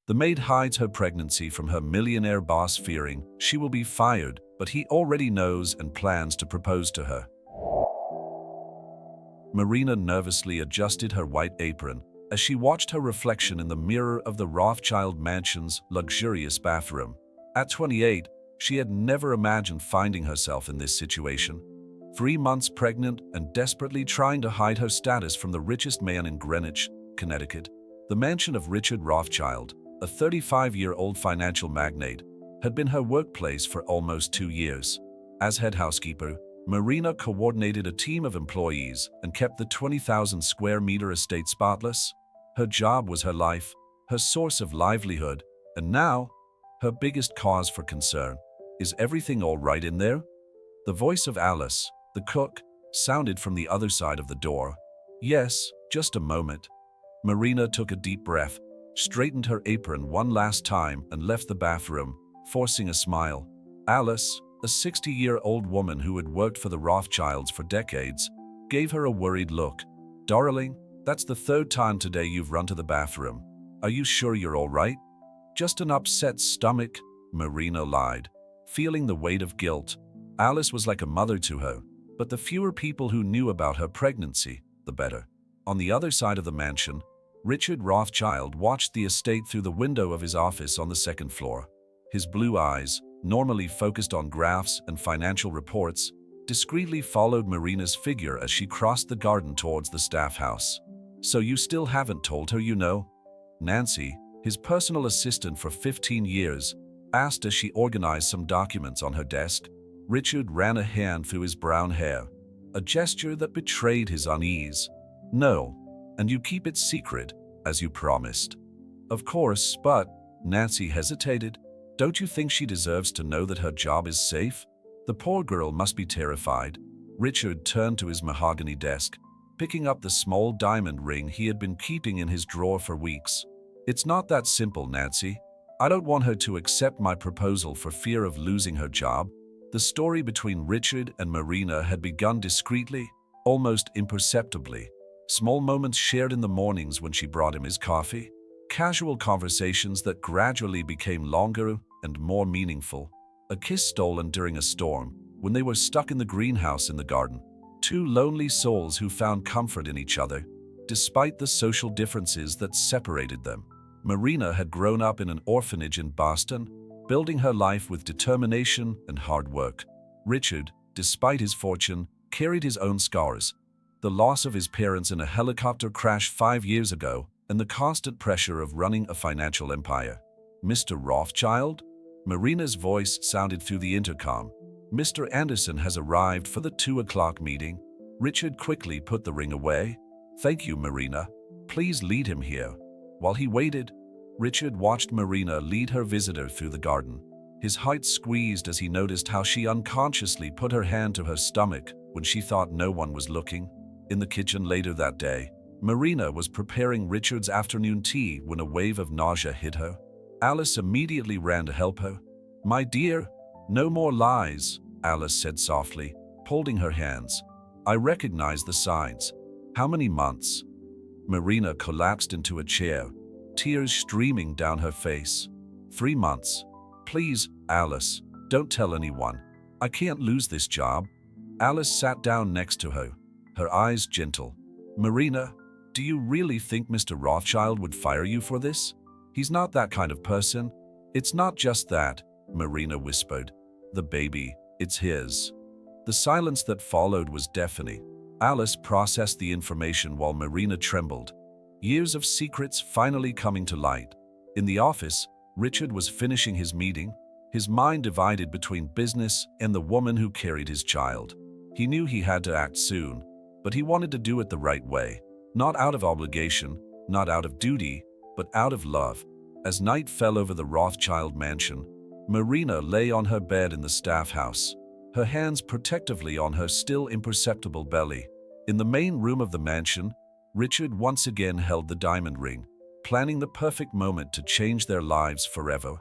The maid hides her pregnancy from her millionaire boss, fearing she will be fired, but he already knows and plans to propose to her. Marina nervously adjusted her white apron as she watched her reflection in the mirror of the Rothschild mansion's luxurious bathroom. At 28, she had never imagined finding herself in this situation. 3 months pregnant and desperately trying to hide her status from the richest man in Greenwich, Connecticut. The mansion of Richard Rothschild, a 35-year-old financial magnate, had been her workplace for almost 2 years. As head housekeeper, Marina coordinated a team of employees and kept the 20,000 square meter estate spotless. Her job was her life, her source of livelihood, and now, her biggest cause for concern. Is everything all right in there? The voice of Alice, the cook, sounded from the other side of the door. Yes, just a moment. Marina took a deep breath, straightened her apron one last time, and left the bathroom, forcing a smile. Alice, a 60-year-old woman who had worked for the Rothschilds for decades, gave her a worried look. Darling, that's the 3rd time today you've run to the bathroom. Are you sure you're all right? Just an upset stomach, Marina lied, feeling the weight of guilt. Alice was like a mother to her, but the fewer people who knew about her pregnancy, the better. On the other side of the mansion, Richard Rothschild watched the estate through the window of his office on the 2nd floor. His blue eyes, normally focused on graphs and financial reports, discreetly followed Marina's figure as she crossed the garden towards the staff house. So you still haven't told her, you know? Nancy, his personal assistant for 15 years, asked as she organized some documents on her desk. Richard ran a hand through his brown hair, a gesture that betrayed his unease. No, and you keep it secret, as you promised. Of course, but, Nancy hesitated. Don't you think she deserves to know that her job is safe? The poor girl must be terrified. Richard turned to his mahogany desk, picking up the small diamond ring he had been keeping in his drawer for weeks. It's not that simple, Nancy. I don't want her to accept my proposal for fear of losing her job. The story between Richard and Marina had begun discreetly, almost imperceptibly. Small moments shared in the mornings when she brought him his coffee. Casual conversations that gradually became longer and more meaningful. A kiss stolen during a storm, when they were stuck in the greenhouse in the garden. 2 lonely souls who found comfort in each other, despite the social differences that separated them. Marina had grown up in an orphanage in Boston, building her life with determination and hard work. Richard, despite his fortune, carried his own scars. The loss of his parents in a helicopter crash 5 years ago, and the constant pressure of running a financial empire. Mr. Rothschild? Marina's voice sounded through the intercom. Mr. Anderson has arrived for the 2 o'clock meeting. Richard quickly put the ring away. Thank you, Marina. Please lead him here. While he waited, Richard watched Marina lead her visitor through the garden. His heart squeezed as he noticed how she unconsciously put her hand to her stomach when she thought no one was looking. In the kitchen later that day, Marina was preparing Richard's afternoon tea when a wave of nausea hit her. Alice immediately ran to help her. My dear, no more lies, Alice said softly, holding her hands. I recognize the signs. How many months? Marina collapsed into a chair, tears streaming down her face. 3 months. Please, Alice, don't tell anyone. I can't lose this job. Alice sat down next to her, her eyes gentle. Marina, do you really think Mr. Rothschild would fire you for this? He's not that kind of person. It's not just that, Marina whispered. The baby, it's his. The silence that followed was deafening. Alice processed the information while Marina trembled. Years of secrets finally coming to light. In the office, Richard was finishing his meeting, his mind divided between business and the woman who carried his child. He knew he had to act soon, but he wanted to do it the right way. Not out of obligation, not out of duty, but out of love. As night fell over the Rothschild mansion, Marina lay on her bed in the staff house, her hands protectively on her still imperceptible belly. In the main room of the mansion, Richard once again held the diamond ring, planning the perfect moment to change their lives forever.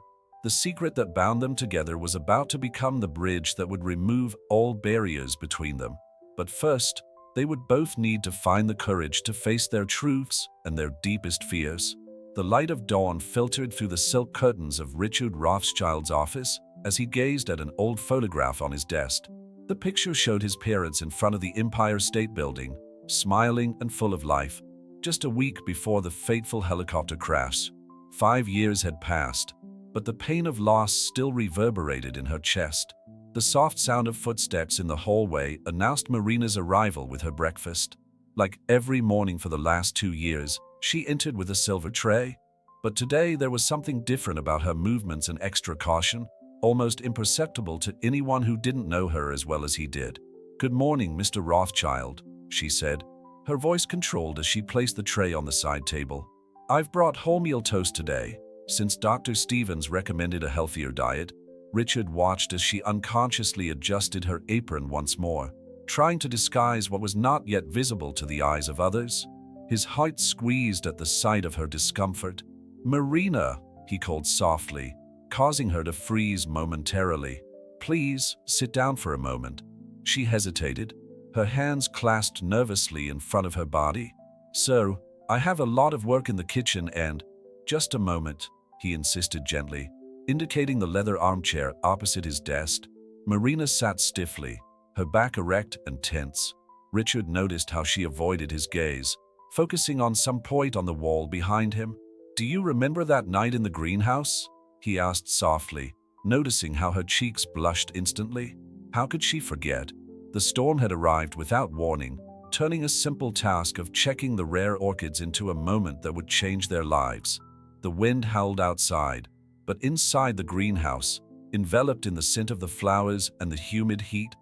The secret that bound them together was about to become the bridge that would remove all barriers between them. But first, they would both need to find the courage to face their truths and their deepest fears. The light of dawn filtered through the silk curtains of Richard Rothschild's office as he gazed at an old photograph on his desk. The picture showed his parents in front of the Empire State Building, smiling and full of life, just a week before the fateful helicopter crash. 5 years had passed, but the pain of loss still reverberated in her chest. The soft sound of footsteps in the hallway announced Marina's arrival with her breakfast. Like every morning for the last 2 years, she entered with a silver tray. But today there was something different about her movements and extra caution, almost imperceptible to anyone who didn't know her as well as he did. "Good morning, Mr. Rothschild," she said, her voice controlled as she placed the tray on the side table. "I've brought wholemeal toast today, since Dr. Stevens recommended a healthier diet." Richard watched as she unconsciously adjusted her apron once more, trying to disguise what was not yet visible to the eyes of others. His heart squeezed at the sight of her discomfort. "Marina," he called softly, causing her to freeze momentarily. "Please, sit down for a moment." She hesitated, her hands clasped nervously in front of her body. "Sir, I have a lot of work in the kitchen and—" "Just a moment," he insisted gently, indicating the leather armchair opposite his desk. Marina sat stiffly, her back erect and tense. Richard noticed how she avoided his gaze, focusing on some point on the wall behind him. "Do you remember that night in the greenhouse?" he asked softly, noticing how her cheeks blushed instantly. How could she forget? The storm had arrived without warning, turning a simple task of checking the rare orchids into a moment that would change their lives. The wind howled outside, but inside the greenhouse, enveloped in the scent of the flowers and the humid heat,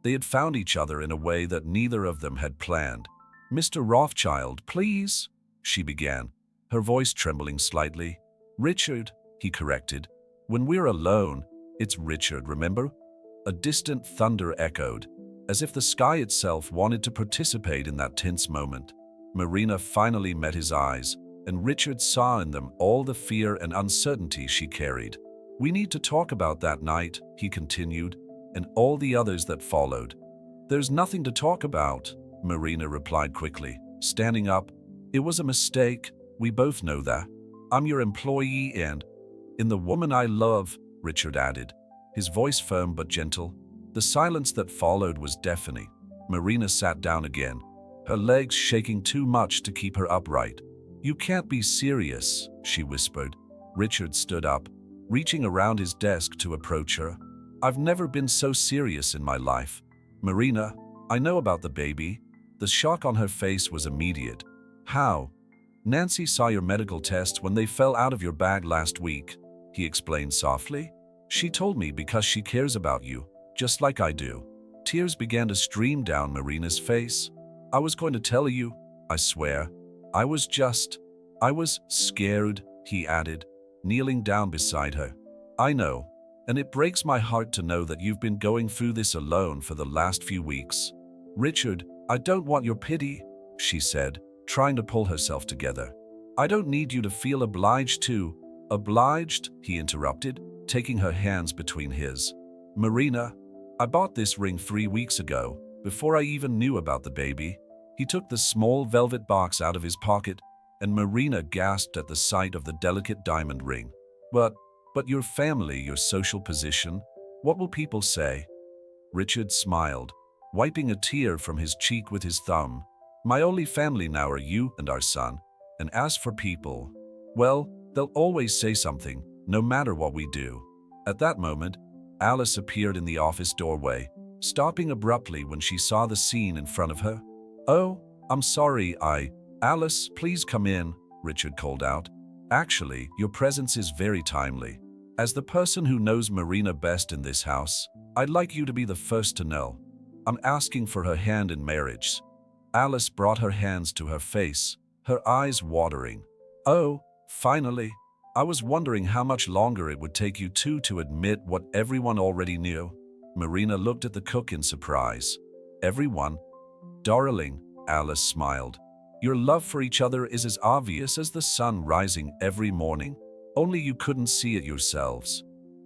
they had found each other in a way that neither of them had planned. "Mr. Rothschild, please," she began, her voice trembling slightly. "Richard," he corrected. "When we're alone, it's Richard, remember?" A distant thunder echoed, as if the sky itself wanted to participate in that tense moment. Marina finally met his eyes, and Richard saw in them all the fear and uncertainty she carried. "We need to talk about that night," he continued, "and all the others that followed." "There's nothing to talk about," Marina replied quickly, standing up. "It was a mistake, we both know that. I'm your employee and—" "In the woman I love," Richard added, his voice firm but gentle. The silence that followed was deafening. Marina sat down again, her legs shaking too much to keep her upright. "You can't be serious," she whispered. Richard stood up, reaching around his desk to approach her. "I've never been so serious in my life. Marina, I know about the baby." The shock on her face was immediate. "How?" "Nancy saw your medical tests when they fell out of your bag last week," he explained softly. "She told me because she cares about you, just like I do." Tears began to stream down Marina's face. "I was going to tell you, I swear. I was scared," he added, kneeling down beside her. "I know, and it breaks my heart to know that you've been going through this alone for the last few weeks." "Richard, I don't want your pity," she said, trying to pull herself together. "I don't need you to feel obliged to—" "Obliged?" he interrupted, taking her hands between his. "Marina, I bought this ring 3 weeks ago, before I even knew about the baby." He took the small velvet box out of his pocket, and Marina gasped at the sight of the delicate diamond ring. But your family, your social position, what will people say?" Richard smiled, wiping a tear from his cheek with his thumb. "My only family now are you and our son. And as for people, well, they'll always say something, no matter what we do." At that moment, Alice appeared in the office doorway, stopping abruptly when she saw the scene in front of her. "Oh, I'm sorry, Alice, please come in," Richard called out. "Actually, your presence is very timely. As the person who knows Marina best in this house, I'd like you to be the first to know. I'm asking for her hand in marriage." Alice brought her hands to her face, her eyes watering. "Oh, finally. I was wondering how much longer it would take you two to admit what everyone already knew." Marina looked at the cook in surprise. "Everyone?" "Darling," Alice smiled. "Your love for each other is as obvious as the sun rising every morning. Only you couldn't see it yourselves."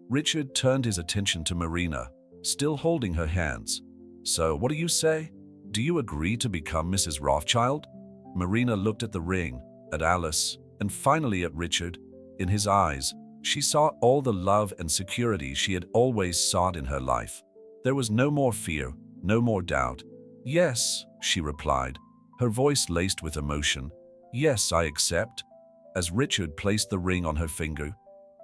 Richard turned his attention to Marina, still holding her hands. "So, what do you say? Do you agree to become Mrs. Rothschild?" Marina looked at the ring, at Alice, and finally at Richard. In his eyes, she saw all the love and security she had always sought in her life. There was no more fear, no more doubt. "Yes," she replied, her voice laced with emotion. "Yes, I accept." As Richard placed the ring on her finger,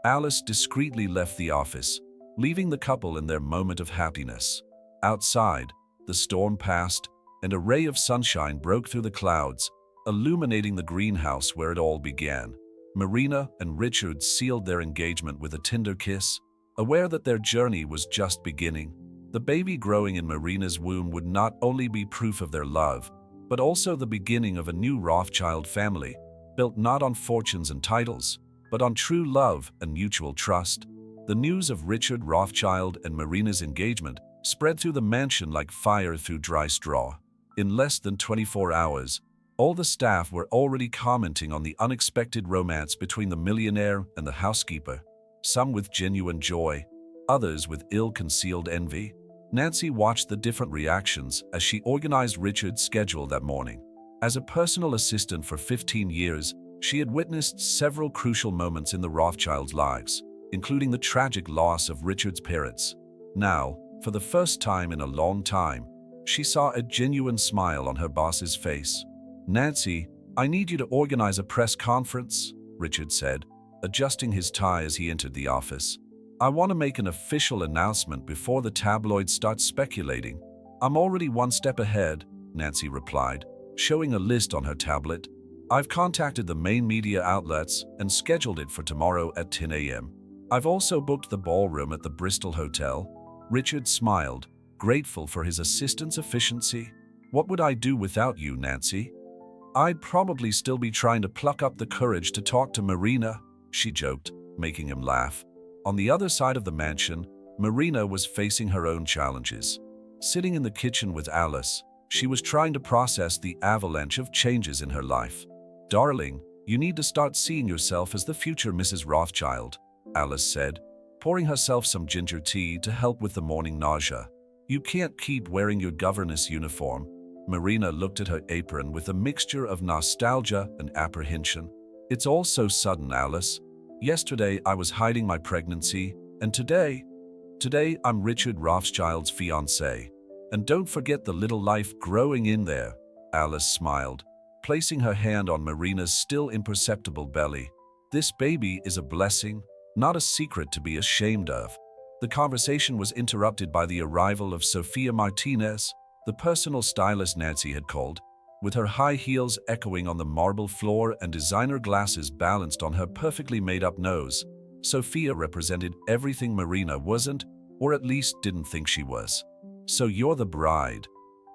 Alice discreetly left the office, leaving the couple in their moment of happiness. Outside, the storm passed, and a ray of sunshine broke through the clouds, illuminating the greenhouse where it all began. Marina and Richard sealed their engagement with a tender kiss, aware that their journey was just beginning. The baby growing in Marina's womb would not only be proof of their love, but also the beginning of a new Rothschild family, built not on fortunes and titles, but on true love and mutual trust. The news of Richard Rothschild and Marina's engagement spread through the mansion like fire through dry straw. In less than 24 hours, all the staff were already commenting on the unexpected romance between the millionaire and the housekeeper, some with genuine joy, others with ill-concealed envy. Nancy watched the different reactions as she organized Richard's schedule that morning. As a personal assistant for 15 years, she had witnessed several crucial moments in the Rothschilds' lives, including the tragic loss of Richard's parents. Now, for the first time in a long time, she saw a genuine smile on her boss's face. "Nancy, I need you to organize a press conference," Richard said, adjusting his tie as he entered the office. "I want to make an official announcement before the tabloids start speculating." "I'm already one step ahead," Nancy replied, showing a list on her tablet. "I've contacted the main media outlets and scheduled it for tomorrow at 10 a.m. I've also booked the ballroom at the Bristol Hotel." Richard smiled, grateful for his assistant's efficiency. "What would I do without you, Nancy?" "I'd probably still be trying to pluck up the courage to talk to Marina," she joked, making him laugh. On the other side of the mansion, Marina was facing her own challenges. Sitting in the kitchen with Alice, she was trying to process the avalanche of changes in her life. "Darling, you need to start seeing yourself as the future Mrs. Rothschild," Alice said, pouring herself some ginger tea to help with the morning nausea. "You can't keep wearing your governess uniform." Marina looked at her apron with a mixture of nostalgia and apprehension. "It's all so sudden, Alice. Yesterday I was hiding my pregnancy, and today I'm Richard Rothschild's fiancée. And don't forget the little life growing in there." Alice smiled, placing her hand on Marina's still imperceptible belly. "This baby is a blessing, not a secret to be ashamed of." The conversation was interrupted by the arrival of Sophia Martinez, the personal stylist Nancy had called. With her high heels echoing on the marble floor and designer glasses balanced on her perfectly made-up nose, Sophia represented everything Marina wasn't, or at least didn't think she was. "So you're the bride,"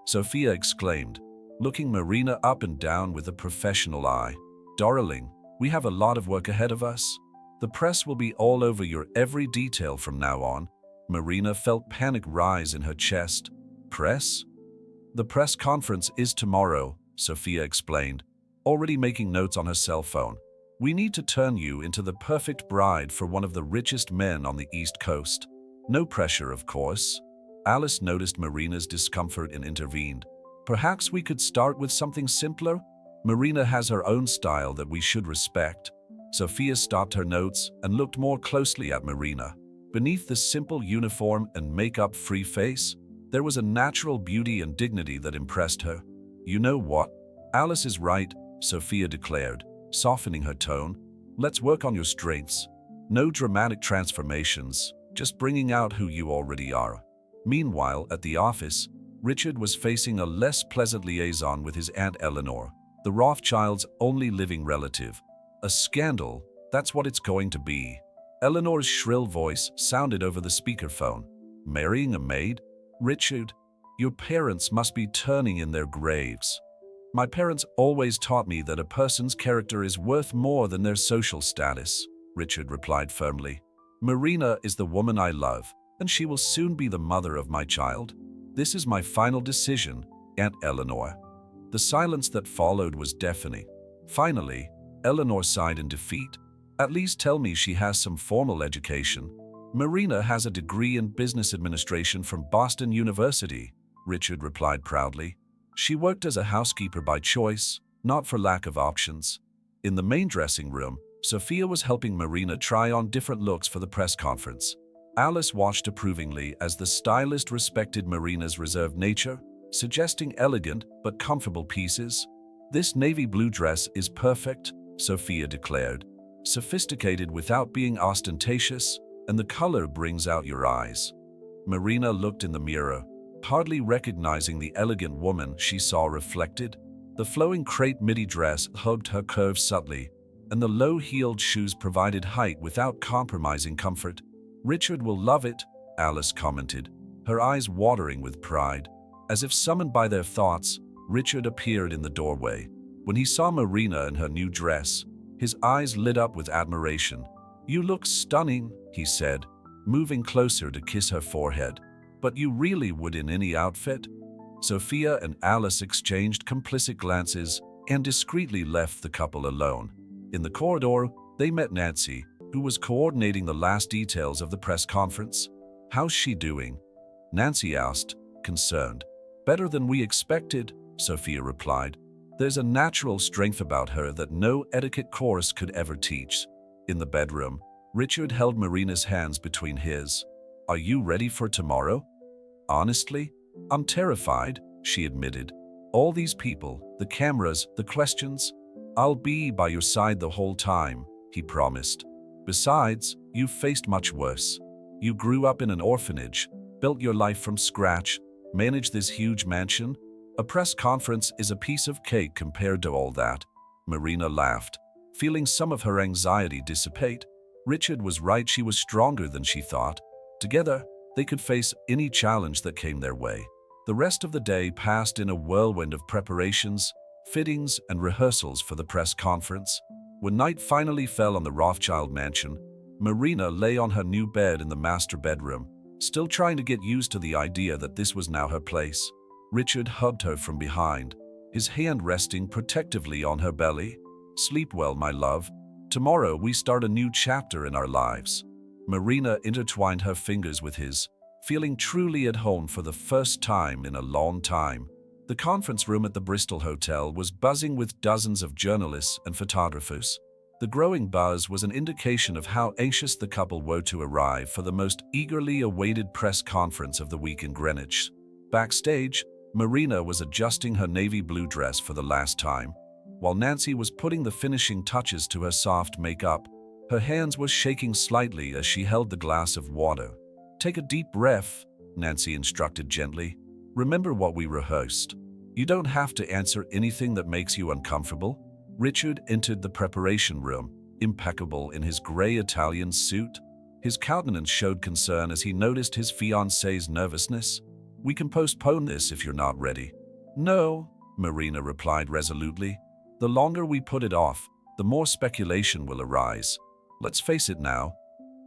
Sophia exclaimed, looking Marina up and down with a professional eye. "Darling, we have a lot of work ahead of us. The press will be all over your every detail from now on." Marina felt panic rise in her chest. "Press?" "The press conference is tomorrow," Sophia explained, already making notes on her cell phone. "We need to turn you into the perfect bride for one of the richest men on the East Coast." "No pressure, of course." Alice noticed Marina's discomfort and intervened. "Perhaps we could start with something simpler? Marina has her own style that we should respect." Sophia stopped her notes and looked more closely at Marina. Beneath the simple uniform and makeup-free face, there was a natural beauty and dignity that impressed her. "You know what? Alice is right," Sophia declared, softening her tone. "Let's work on your strengths. No dramatic transformations, just bringing out who you already are." Meanwhile, at the office, Richard was facing a less pleasant liaison with his Aunt Eleanor, the Rothschilds' only living relative. "A scandal, that's what it's going to be." Eleanor's shrill voice sounded over the speakerphone. "Marrying a maid? Richard, your parents must be turning in their graves." "My parents always taught me that a person's character is worth more than their social status," Richard replied firmly. "Marina is the woman I love, and she will soon be the mother of my child. This is my final decision, Aunt Eleanor." The silence that followed was deafening. Finally, Eleanor sighed in defeat. "At least tell me she has some formal education." "Marina has a degree in business administration from Boston University," Richard replied proudly. "She worked as a housekeeper by choice, not for lack of options." In the main dressing room, Sophia was helping Marina try on different looks for the press conference. Alice watched approvingly as the stylist respected Marina's reserved nature, suggesting elegant but comfortable pieces. "This navy blue dress is perfect," Sophia declared. "Sophisticated without being ostentatious, and the color brings out your eyes." Marina looked in the mirror, hardly recognizing the elegant woman she saw reflected. The flowing crepe midi dress hugged her curves subtly, and the low-heeled shoes provided height without compromising comfort. "Richard will love it," Alice commented, her eyes watering with pride. As if summoned by their thoughts, Richard appeared in the doorway. When he saw Marina in her new dress, his eyes lit up with admiration. "You look stunning," he said, moving closer to kiss her forehead. "But you really would in any outfit?" Sophia and Alice exchanged complicit glances and discreetly left the couple alone. In the corridor, they met Nancy, who was coordinating the last details of the press conference. "How's she doing?" Nancy asked, concerned. "Better than we expected," Sophia replied. "There's a natural strength about her that no etiquette course could ever teach." In the bedroom, Richard held Marina's hands between his. "Are you ready for tomorrow?" "Honestly, I'm terrified," she admitted. "All these people, the cameras, the questions. I'll be by your side the whole time," he promised. "Besides, you've faced much worse. You grew up in an orphanage, built your life from scratch, managed this huge mansion. A press conference is a piece of cake compared to all that." Marina laughed, feeling some of her anxiety dissipate. Richard was right, she was stronger than she thought. Together, they could face any challenge that came their way. The rest of the day passed in a whirlwind of preparations, fittings, and rehearsals for the press conference. When night finally fell on the Rothschild mansion, Marina lay on her new bed in the master bedroom, still trying to get used to the idea that this was now her place. Richard hugged her from behind, his hand resting protectively on her belly. "Sleep well, my love. Tomorrow we start a new chapter in our lives." Marina intertwined her fingers with his, feeling truly at home for the first time in a long time. The conference room at the Bristol Hotel was buzzing with dozens of journalists and photographers. The growing buzz was an indication of how anxious the couple were to arrive for the most eagerly awaited press conference of the week in Greenwich. Backstage, Marina was adjusting her navy blue dress for the last time, while Nancy was putting the finishing touches to her soft makeup. Her hands were shaking slightly as she held the glass of water. "Take a deep breath," Nancy instructed gently. "Remember what we rehearsed. You don't have to answer anything that makes you uncomfortable." Richard entered the preparation room, impeccable in his gray Italian suit. His countenance showed concern as he noticed his fiancée's nervousness. "We can postpone this if you're not ready." "No," Marina replied resolutely. "The longer we put it off, the more speculation will arise. Let's face it now."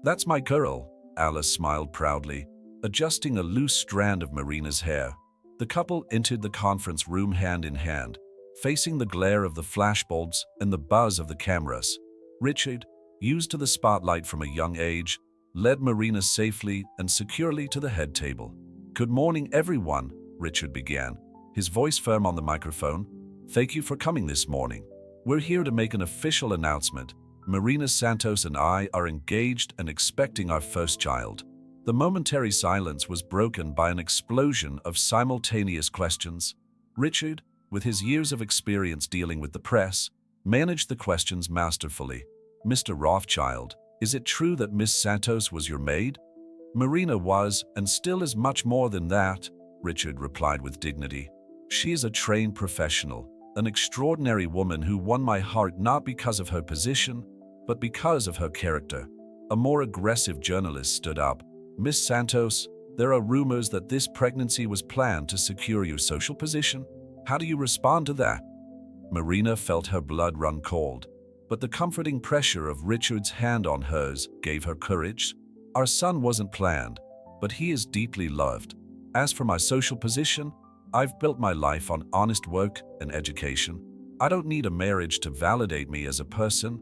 "That's my girl," Alice smiled proudly, adjusting a loose strand of Marina's hair. The couple entered the conference room hand in hand, facing the glare of the flashbulbs and the buzz of the cameras. Richard, used to the spotlight from a young age, led Marina safely and securely to the head table. "Good morning, everyone," Richard began, his voice firm on the microphone. "Thank you for coming this morning. We're here to make an official announcement. Marina Santos and I are engaged and expecting our first child." The momentary silence was broken by an explosion of simultaneous questions. Richard, with his years of experience dealing with the press, managed the questions masterfully. "Mr. Rothschild, is it true that Miss Santos was your maid?" "Marina was, and still is much more than that," Richard replied with dignity. "She is a trained professional, an extraordinary woman who won my heart not because of her position, but because of her character." A more aggressive journalist stood up. "Miss Santos, there are rumors that this pregnancy was planned to secure your social position. How do you respond to that?" Marina felt her blood run cold, but the comforting pressure of Richard's hand on hers gave her courage. "Our son wasn't planned, but he is deeply loved. As for my social position, I've built my life on honest work and education. I don't need a marriage to validate me as a person."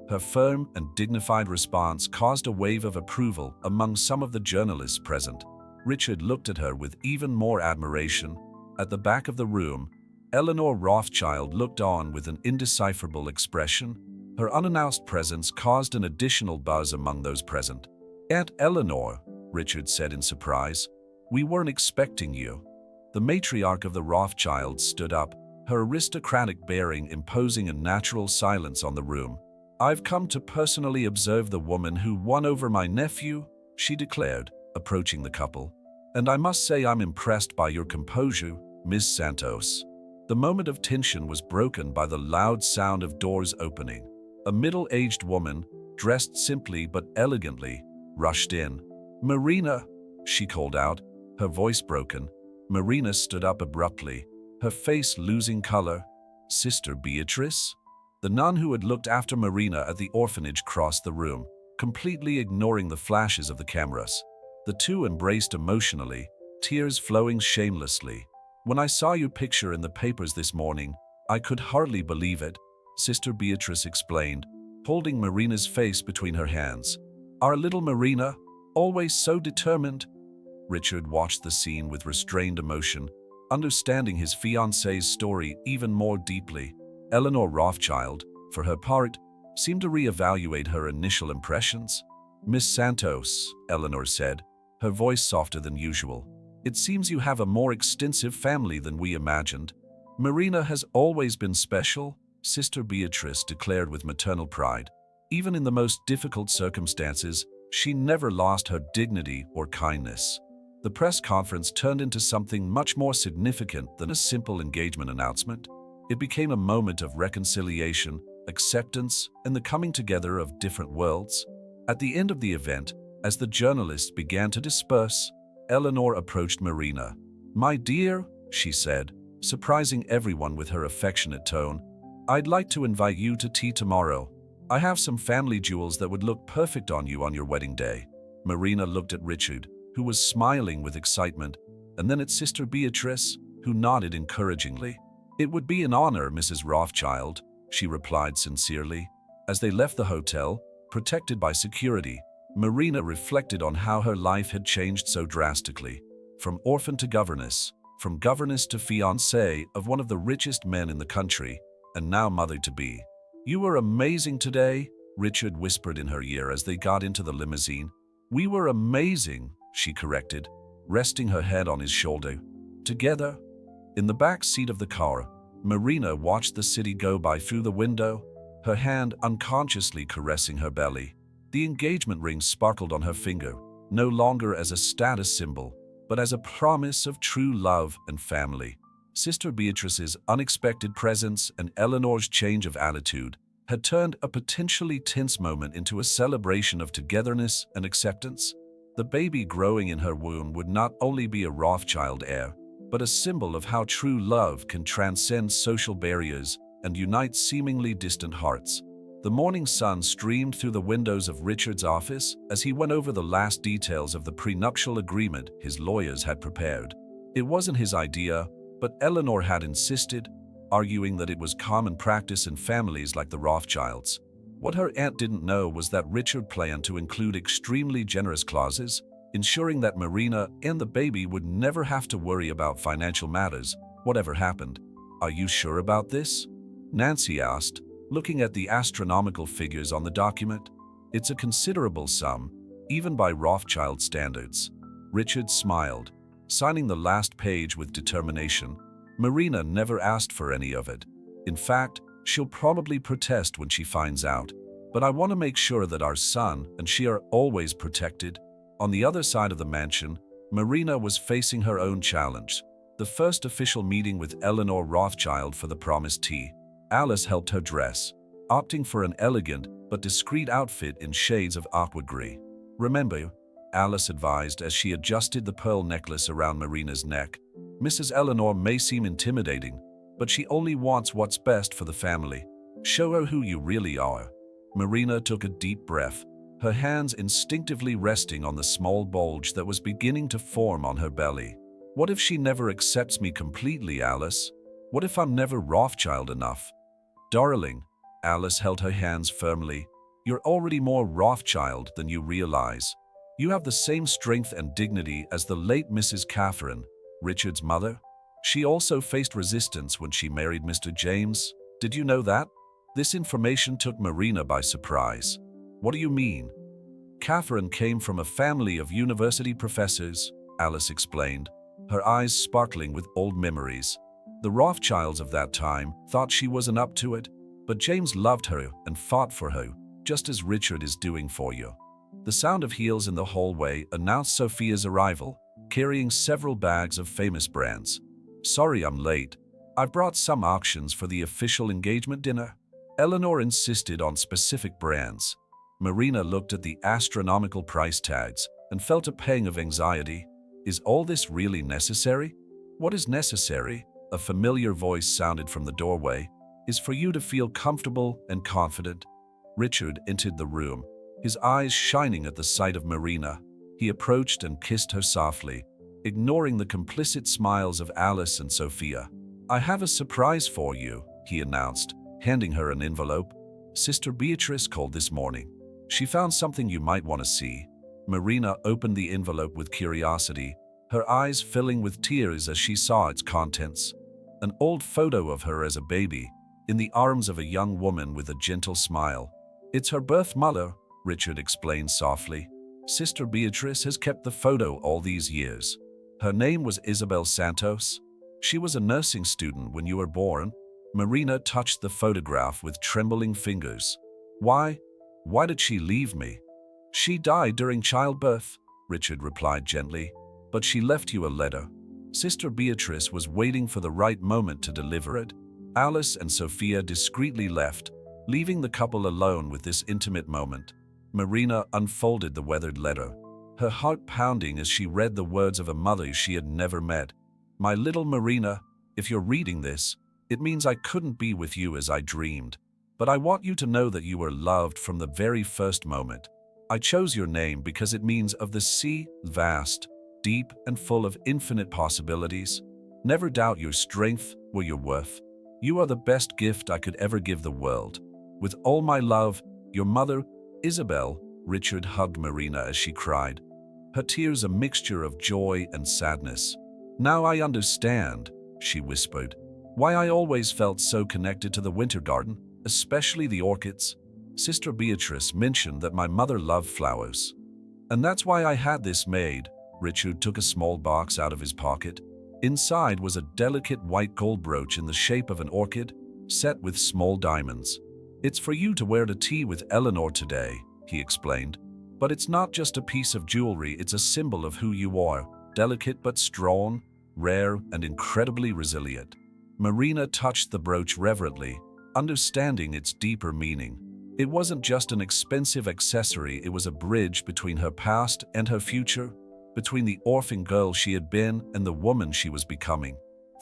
Her firm and dignified response caused a wave of approval among some of the journalists present. Richard looked at her with even more admiration. At the back of the room, Eleanor Rothschild looked on with an indecipherable expression. Her unannounced presence caused an additional buzz among those present. "Aunt Eleanor," Richard said in surprise, "we weren't expecting you." The matriarch of the Rothschilds stood up, her aristocratic bearing imposing a natural silence on the room. "I've come to personally observe the woman who won over my nephew," she declared, approaching the couple. "And I must say I'm impressed by your composure, Miss Santos." The moment of tension was broken by the loud sound of doors opening. A middle-aged woman, dressed simply but elegantly, rushed in. "Marina," she called out, her voice broken. Marina stood up abruptly, her face losing color. "Sister Beatrice?" The nun who had looked after Marina at the orphanage crossed the room, completely ignoring the flashes of the cameras. The two embraced emotionally, tears flowing shamelessly. "When I saw your picture in the papers this morning, I could hardly believe it," Sister Beatrice explained, holding Marina's face between her hands. "Our little Marina, always so determined." Richard watched the scene with restrained emotion, understanding his fiancée's story even more deeply. Eleanor Rothschild, for her part, seemed to reevaluate her initial impressions. "Miss Santos," Eleanor said, her voice softer than usual, "it seems you have a more extensive family than we imagined." "Marina has always been special," Sister Beatrice declared with maternal pride. "Even in the most difficult circumstances, she never lost her dignity or kindness." The press conference turned into something much more significant than a simple engagement announcement. It became a moment of reconciliation, acceptance, and the coming together of different worlds. At the end of the event, as the journalists began to disperse, Eleanor approached Marina. "My dear," she said, surprising everyone with her affectionate tone, "I'd like to invite you to tea tomorrow. I have some family jewels that would look perfect on you on your wedding day." Marina looked at Richard, who was smiling with excitement, and then at Sister Beatrice, who nodded encouragingly. "It would be an honor, Mrs. Rothschild," she replied sincerely. As they left the hotel, protected by security, Marina reflected on how her life had changed so drastically. From orphan to governess, from governess to fiancée of one of the richest men in the country, and now mother-to-be. "You were amazing today," Richard whispered in her ear as they got into the limousine. "We were amazing," she corrected, resting her head on his shoulder. Together, in the back seat of the car, Marina watched the city go by through the window, her hand unconsciously caressing her belly. The engagement ring sparkled on her finger, no longer as a status symbol, but as a promise of true love and family. Sister Beatrice's unexpected presence and Eleanor's change of attitude had turned a potentially tense moment into a celebration of togetherness and acceptance. The baby growing in her womb would not only be a Rothschild heir, but a symbol of how true love can transcend social barriers and unite seemingly distant hearts. The morning sun streamed through the windows of Richard's office as he went over the last details of the prenuptial agreement his lawyers had prepared. It wasn't his idea, but Eleanor had insisted, arguing that it was common practice in families like the Rothschilds. What her aunt didn't know was that Richard planned to include extremely generous clauses, ensuring that Marina and the baby would never have to worry about financial matters, whatever happened. "Are you sure about this?" Nancy asked, looking at the astronomical figures on the document. "It's a considerable sum, even by Rothschild standards." Richard smiled, signing the last page with determination. "Marina never asked for any of it. In fact, she'll probably protest when she finds out. But I want to make sure that our son and she are always protected." On the other side of the mansion, Marina was facing her own challenge. The first official meeting with Eleanor Rothschild for the promised tea. Alice helped her dress, opting for an elegant but discreet outfit in shades of aqua gris. "Remember," Alice advised as she adjusted the pearl necklace around Marina's neck, "Mrs. Eleanor may seem intimidating, but she only wants what's best for the family. Show her who you really are." Marina took a deep breath, her hands instinctively resting on the small bulge that was beginning to form on her belly. "What if she never accepts me completely, Alice? What if I'm never Rothschild enough?" "Darling," Alice held her hands firmly, "you're already more Rothschild than you realize. You have the same strength and dignity as the late Mrs. Catherine, Richard's mother." She also faced resistance when she married Mr. James. Did you know that? This information took Marina by surprise. What do you mean? Catherine came from a family of university professors, Alice explained, her eyes sparkling with old memories. The Rothschilds of that time thought she wasn't up to it, but James loved her and fought for her, just as Richard is doing for you. The sound of heels in the hallway announced Sophia's arrival, carrying several bags of famous brands. Sorry I'm late. I've brought some auctions for the official engagement dinner. Eleanor insisted on specific brands. Marina looked at the astronomical price tags and felt a pang of anxiety. Is all this really necessary? What is necessary? A familiar voice sounded from the doorway. Is for you to feel comfortable and confident. Richard entered the room, his eyes shining at the sight of Marina. He approached and kissed her softly, ignoring the complicit smiles of Alice and Sophia. I have a surprise for you, he announced, handing her an envelope. Sister Beatrice called this morning. She found something you might want to see. Marina opened the envelope with curiosity, her eyes filling with tears as she saw its contents. An old photo of her as a baby, in the arms of a young woman with a gentle smile. It's her birth mother, Richard explained softly. Sister Beatrice has kept the photo all these years. Her name was Isabel Santos. She was a nursing student when you were born. Marina touched the photograph with trembling fingers. Why did she leave me? She died during childbirth, Richard replied gently. But she left you a letter. Sister Beatrice was waiting for the right moment to deliver it. Alice and Sophia discreetly left, leaving the couple alone with this intimate moment. Marina unfolded the weathered letter, her heart pounding as she read the words of a mother she had never met. My little Marina, if you're reading this, it means I couldn't be with you as I dreamed. But I want you to know that you were loved from the very first moment. I chose your name because it means of the sea, vast, deep, and full of infinite possibilities. Never doubt your strength or your worth. You are the best gift I could ever give the world. With all my love, your mother, Isabel. Richard hugged Marina as she cried, her tears a mixture of joy and sadness. Now I understand, she whispered, why I always felt so connected to the winter garden, especially the orchids. Sister Beatrice mentioned that my mother loved flowers. And that's why I had this made. Richard took a small box out of his pocket. Inside was a delicate white gold brooch in the shape of an orchid, set with small diamonds. It's for you to wear to tea with Eleanor today, he explained. But it's not just a piece of jewelry, it's a symbol of who you are, delicate but strong, rare and incredibly resilient. Marina touched the brooch reverently, understanding its deeper meaning. It wasn't just an expensive accessory, it was a bridge between her past and her future, between the orphan girl she had been and the woman she was becoming.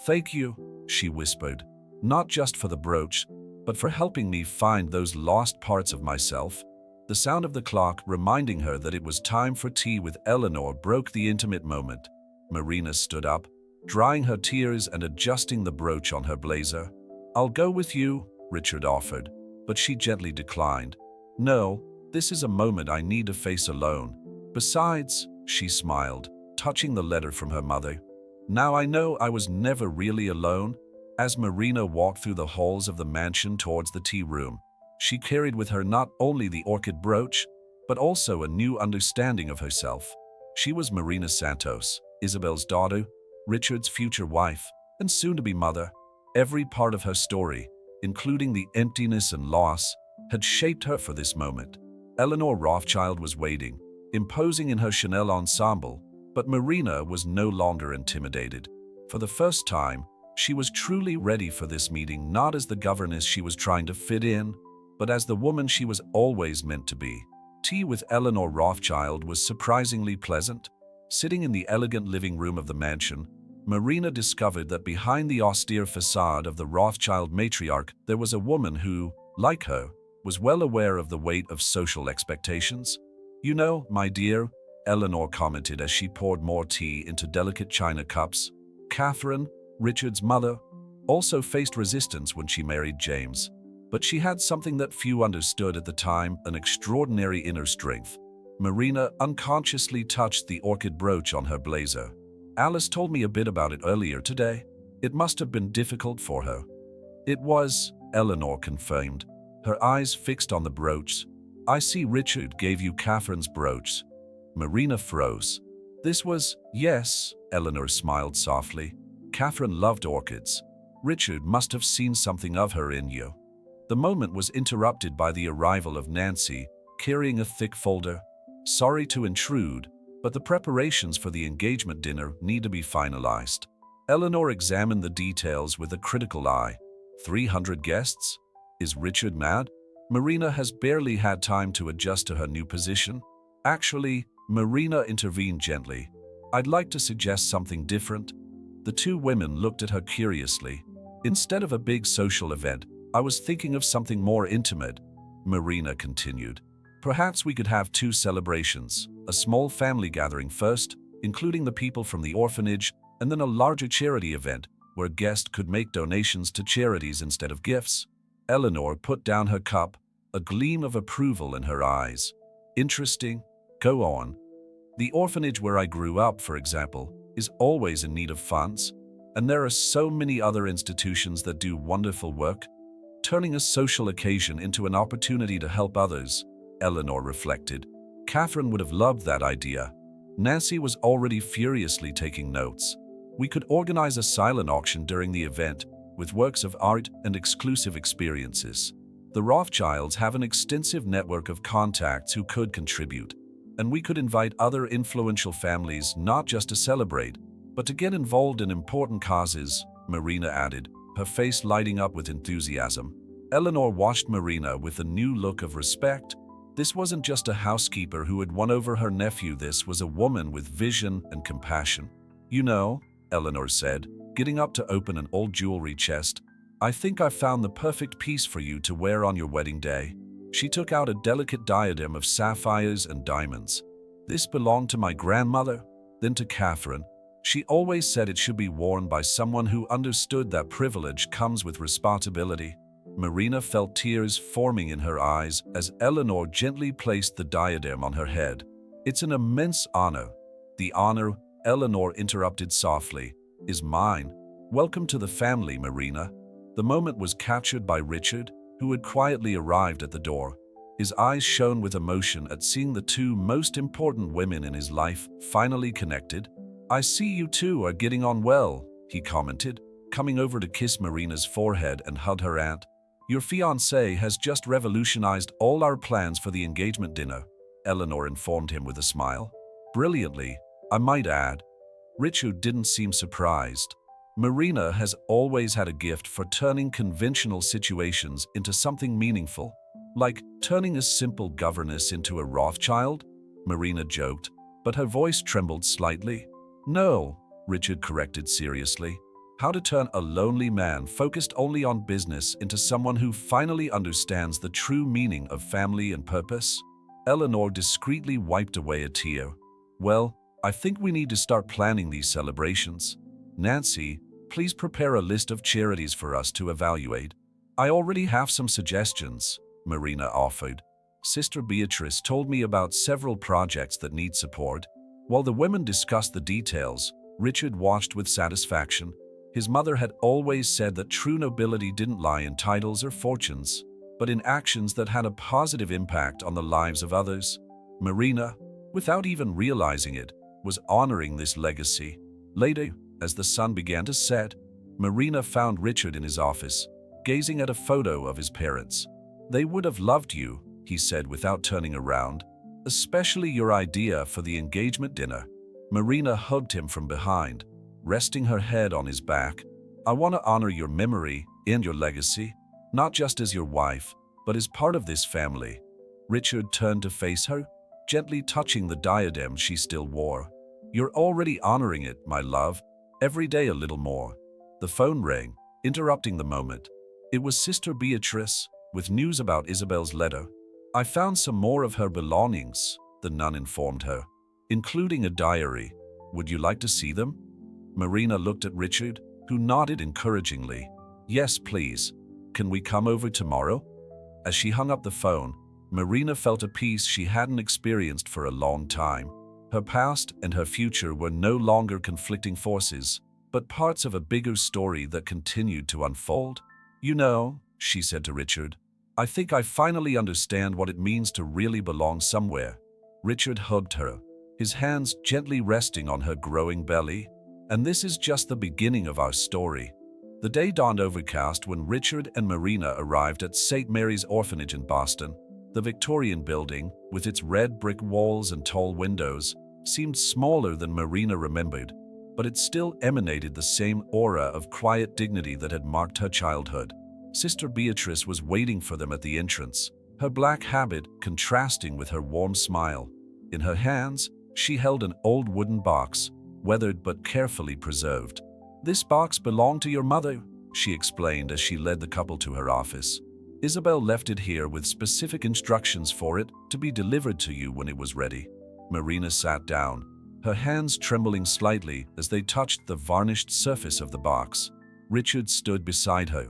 Thank you, she whispered, not just for the brooch, but for helping me find those lost parts of myself. The sound of the clock reminding her that it was time for tea with Eleanor broke the intimate moment. Marina stood up, drying her tears and adjusting the brooch on her blazer. I'll go with you, Richard offered, but she gently declined. No, this is a moment I need to face alone. Besides, she smiled, touching the letter from her mother. Now I know I was never really alone. As Marina walked through the halls of the mansion towards the tea room, she carried with her not only the orchid brooch, but also a new understanding of herself. She was Marina Santos, Isabel's daughter, Richard's future wife, and soon-to-be mother. Every part of her story, including the emptiness and loss, had shaped her for this moment. Eleanor Rothschild was waiting, imposing in her Chanel ensemble, but Marina was no longer intimidated. For the first time, she was truly ready for this meeting, not as the governess she was trying to fit in, but as the woman she was always meant to be. Tea with Eleanor Rothschild was surprisingly pleasant. Sitting in the elegant living room of the mansion, Marina discovered that behind the austere facade of the Rothschild matriarch, there was a woman who, like her, was well aware of the weight of social expectations. You know, my dear, Eleanor commented as she poured more tea into delicate china cups. Catherine, Richard's mother, also faced resistance when she married James. But she had something that few understood at the time, an extraordinary inner strength. Marina unconsciously touched the orchid brooch on her blazer. Alice told me a bit about it earlier today. It must have been difficult for her. It was, Eleanor confirmed, her eyes fixed on the brooch. I see Richard gave you Catherine's brooch. Marina froze. This was, yes, Eleanor smiled softly. Catherine loved orchids. Richard must have seen something of her in you. The moment was interrupted by the arrival of Nancy, carrying a thick folder. Sorry to intrude, but the preparations for the engagement dinner need to be finalized. Eleanor examined the details with a critical eye. 300 guests? Is Richard mad? Marina has barely had time to adjust to her new position. Actually, Marina intervened gently. I'd like to suggest something different. The two women looked at her curiously. Instead of a big social event, I was thinking of something more intimate. Marina continued. Perhaps we could have 2 celebrations, a small family gathering first, including the people from the orphanage, and then a larger charity event where guests could make donations to charities instead of gifts. Eleanor put down her cup, a gleam of approval in her eyes. Interesting. Go on. The orphanage where I grew up, for example, is always in need of funds, and there are so many other institutions that do wonderful work. Turning a social occasion into an opportunity to help others, Eleanor reflected. Catherine would have loved that idea. Nancy was already furiously taking notes. We could organize a silent auction during the event, with works of art and exclusive experiences. The Rothschilds have an extensive network of contacts who could contribute, and we could invite other influential families not just to celebrate, but to get involved in important causes, Marina added, her face lighting up with enthusiasm. Eleanor watched Marina with a new look of respect. This wasn't just a housekeeper who had won over her nephew, this was a woman with vision and compassion. You know, Eleanor said, getting up to open an old jewelry chest, I think I found the perfect piece for you to wear on your wedding day. She took out a delicate diadem of sapphires and diamonds. This belonged to my grandmother, then to Catherine. She always said it should be worn by someone who understood that privilege comes with responsibility. Marina felt tears forming in her eyes as Eleanor gently placed the diadem on her head. It's an immense honor. The honor, Eleanor interrupted softly, is mine. Welcome to the family, Marina. The moment was captured by Richard, who had quietly arrived at the door. His eyes shone with emotion at seeing the 2 most important women in his life finally connected. I see you two are getting on well, he commented, coming over to kiss Marina's forehead and hug her aunt. Your fiancé has just revolutionized all our plans for the engagement dinner, Eleanor informed him with a smile. Brilliantly, I might add. Richard didn't seem surprised. Marina has always had a gift for turning conventional situations into something meaningful, like turning a simple governess into a Rothschild, Marina joked, but her voice trembled slightly. No, Richard corrected seriously. How to turn a lonely man focused only on business into someone who finally understands the true meaning of family and purpose? Eleanor discreetly wiped away a tear. Well, I think we need to start planning these celebrations. Nancy, please prepare a list of charities for us to evaluate. I already have some suggestions, Marina offered. Sister Beatrice told me about several projects that need support. While the women discussed the details, Richard watched with satisfaction. His mother had always said that true nobility didn't lie in titles or fortunes, but in actions that had a positive impact on the lives of others. Marina, without even realizing it, was honoring this legacy. Later, as the sun began to set, Marina found Richard in his office, gazing at a photo of his parents. They would have loved you, he said without turning around, especially your idea for the engagement dinner. Marina hugged him from behind, resting her head on his back. I want to honor your memory and your legacy, not just as your wife, but as part of this family. Richard turned to face her, gently touching the diadem she still wore. You're already honoring it, my love, every day a little more. The phone rang, interrupting the moment. It was Sister Beatrice, with news about Isabel's letter. I found some more of her belongings, the nun informed her, including a diary. Would you like to see them? Marina looked at Richard, who nodded encouragingly. Yes, please. Can we come over tomorrow? As she hung up the phone, Marina felt a peace she hadn't experienced for a long time. Her past and her future were no longer conflicting forces. but parts of a bigger story that continued to unfold. "You know," she said to Richard, "I think I finally understand what it means to really belong somewhere." Richard hugged her, his hands gently resting on her growing belly. "And this is just the beginning of our story." The day dawned overcast when Richard and Marina arrived at St. Mary's Orphanage in Boston. The Victorian building, with its red brick walls and tall windows, seemed smaller than Marina remembered, but it still emanated the same aura of quiet dignity that had marked her childhood. Sister Beatrice was waiting for them at the entrance, her black habit contrasting with her warm smile. In her hands, she held an old wooden box, weathered but carefully preserved. "This box belonged to your mother," she explained as she led the couple to her office. "Isabel left it here with specific instructions for it to be delivered to you when it was ready." Marina sat down, her hands trembling slightly as they touched the varnished surface of the box. Richard stood beside her,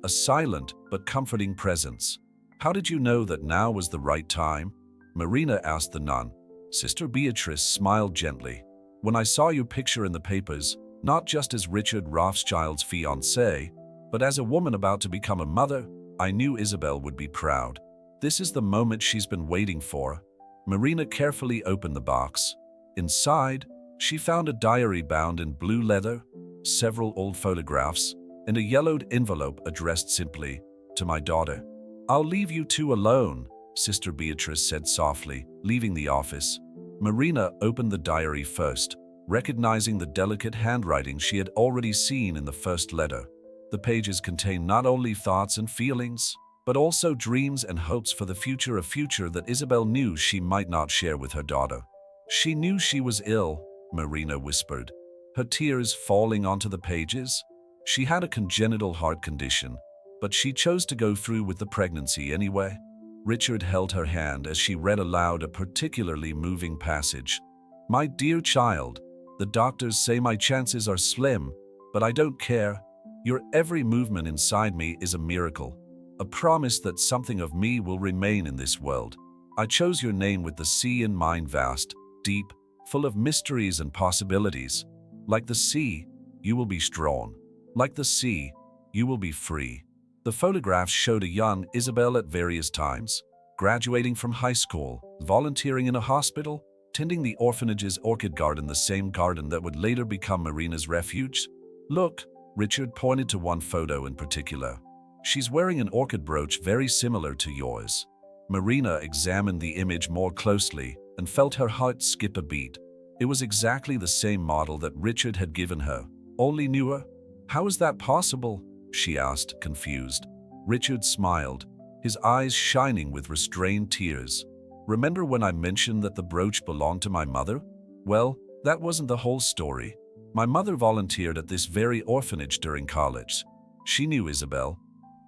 a silent but comforting presence. "How did you know that now was the right time?" Marina asked the nun. Sister Beatrice smiled gently. "When I saw your picture in the papers, not just as Richard Rothschild's fiancée, but as a woman about to become a mother, I knew Isabel would be proud. This is the moment she's been waiting for." Marina carefully opened the box. Inside, she found a diary bound in blue leather, several old photographs, and a yellowed envelope addressed simply, "To my daughter." "I'll leave you two alone," Sister Beatrice said softly, leaving the office. Marina opened the diary first, recognizing the delicate handwriting she had already seen in the first letter. The pages contained not only thoughts and feelings, but also dreams and hopes for the future, a future that Isabel knew she might not share with her daughter. "She knew she was ill," Marina whispered, her tears falling onto the pages. "She had a congenital heart condition, but she chose to go through with the pregnancy anyway." Richard held her hand as she read aloud a particularly moving passage. "My dear child, the doctors say my chances are slim, but I don't care. Your every movement inside me is a miracle, a promise that something of me will remain in this world. I chose your name with the sea in mind, vast, deep, full of mysteries and possibilities. Like the sea, you will be strong. Like the sea, you will be free." The photographs showed a young Isabel at various times, graduating from high school, volunteering in a hospital, tending the orphanage's orchid garden, the same garden that would later become Marina's refuge. "Look," Richard pointed to one photo in particular. "She's wearing an orchid brooch very similar to yours." Marina examined the image more closely and felt her heart skip a beat. It was exactly the same model that Richard had given her, only newer. "How is that possible?" she asked, confused. Richard smiled, his eyes shining with restrained tears. "Remember when I mentioned that the brooch belonged to my mother? Well, that wasn't the whole story. My mother volunteered at this very orphanage during college. She knew Isabel."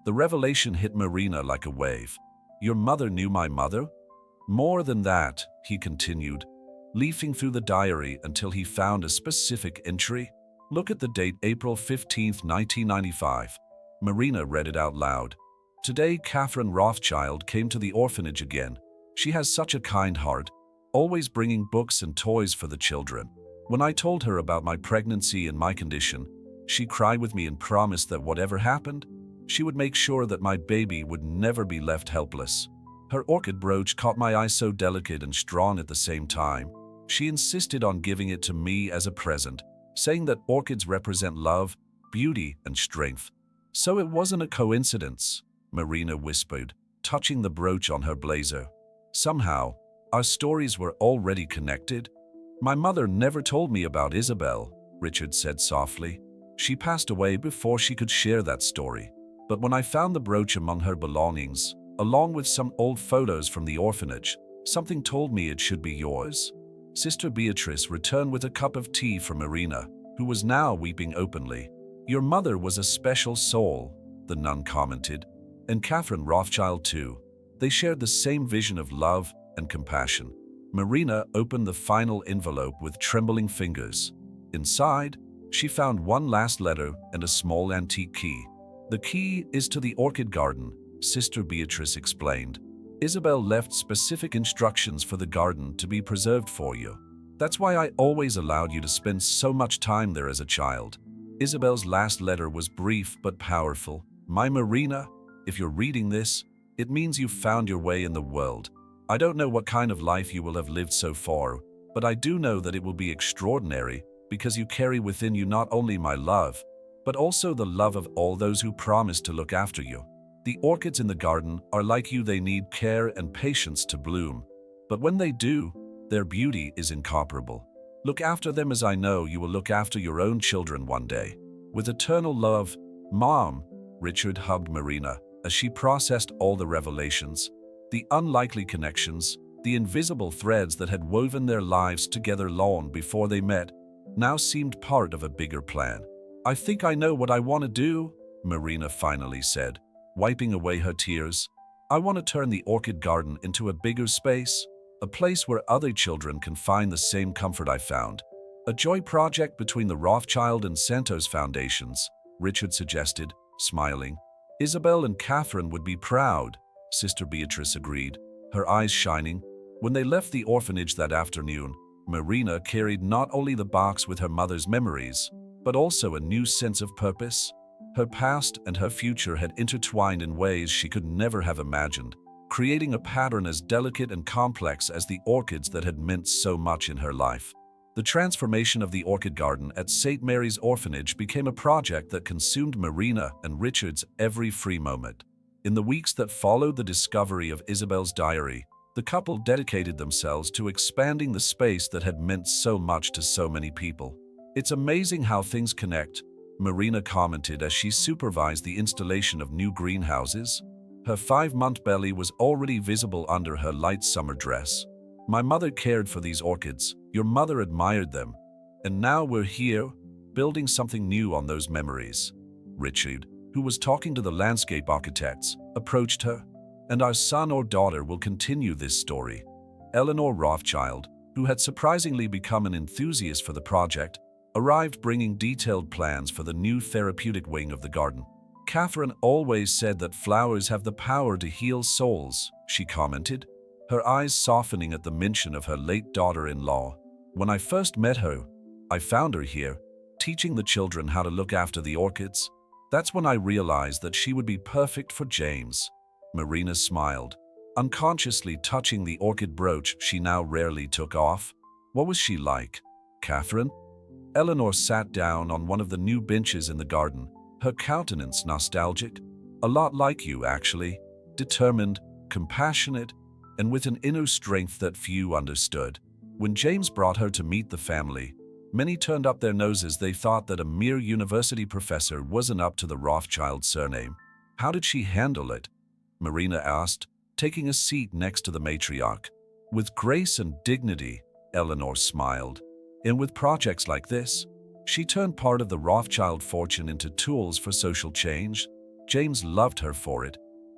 The revelation hit Marina like a wave. "Your mother knew my mother?" "More than that," he continued, leafing through the diary until he found a specific entry. "Look at the date, April 15th, 1995. Marina read it out loud. "Today, Catherine Rothschild came to the orphanage again. She has such a kind heart, always bringing books and toys for the children. When I told her about my pregnancy and my condition, she cried with me and promised that whatever happened, she would make sure that my baby would never be left helpless. Her orchid brooch caught my eye, so delicate and strong at the same time. She insisted on giving it to me as a present, saying that orchids represent love, beauty, and strength. So it wasn't a coincidence," Marina whispered, touching the brooch on her blazer. "Somehow, our stories were already connected." "My mother never told me about Isabel," Richard said softly. "She passed away before she could share that story. But when I found the brooch among her belongings, along with some old photos from the orphanage, something told me it should be yours." Sister Beatrice returned with a cup of tea for Marina, who was now weeping openly. "Your mother was a special soul," the nun commented, "and Catherine Rothschild too. They shared the same vision of love and compassion." Marina opened the final envelope with trembling fingers. Inside, she found one last letter and a small antique key. "The key is to the orchid garden," Sister Beatrice explained. "Isabel left specific instructions for the garden to be preserved for you. That's why I always allowed you to spend so much time there as a child. Isabel's last letter was brief but powerful. My Marina, if you're reading this, it means you've found your way in the world. I don't know what kind of life you will have lived so far, but I do know that it will be extraordinary because you carry within you not only my love, but also the love of all those who promise to look after you. The orchids in the garden are like you, they need care and patience to bloom. But when they do, their beauty is incomparable. Look after them as I know you will look after your own children one day. With eternal love, Mom. Richard hugged Marina as she processed all the revelations, the unlikely connections, the invisible threads that had woven their lives together long before they met, now seemed part of a bigger plan. I think I know what I want to do, Marina finally said, wiping away her tears. I want to turn the orchid garden into a bigger space, a place where other children can find the same comfort I found. A joy project between the Rothschild and Santos foundations, Richard suggested, smiling. Isabel and Catherine would be proud, Sister Beatrice agreed, her eyes shining. When they left the orphanage that afternoon, Marina carried not only the box with her mother's memories, but also a new sense of purpose. Her past and her future had intertwined in ways she could never have imagined, creating a pattern as delicate and complex as the orchids that had meant so much in her life. The transformation of the orchid garden at St. Mary's Orphanage became a project that consumed Marina and Richard's every free moment. In the weeks that followed the discovery of Isabel's diary, the couple dedicated themselves to expanding the space that had meant so much to so many people. It's amazing how things connect, Marina commented as she supervised the installation of new greenhouses. Her 5-month belly was already visible under her light summer dress. My mother cared for these orchids, your mother admired them, and now we're here, building something new on those memories. Richard, who was talking to the landscape architects, approached her. And our son or daughter will continue this story. Eleanor Rothschild, who had surprisingly become an enthusiast for the project, arrived bringing detailed plans for the new therapeutic wing of the garden. Catherine always said that flowers have the power to heal souls, she commented, her eyes softening at the mention of her late daughter-in-law. When I first met her, I found her here, teaching the children how to look after the orchids. That's when I realized that she would be perfect for James. Marina smiled, unconsciously touching the orchid brooch she now rarely took off. What was she like, Catherine? Eleanor sat down on one of the new benches in the garden, her countenance nostalgic. A lot like you, actually. Determined, compassionate, and with an inner strength that few understood. When James brought her to meet the family, many turned up their noses. They thought that a mere university professor wasn't up to the Rothschild surname. How did she handle it? Marina asked, taking a seat next to the matriarch. With grace and dignity, Eleanor smiled. And with projects like this, she turned part of the Rothschild fortune into tools for social change. James loved her for it.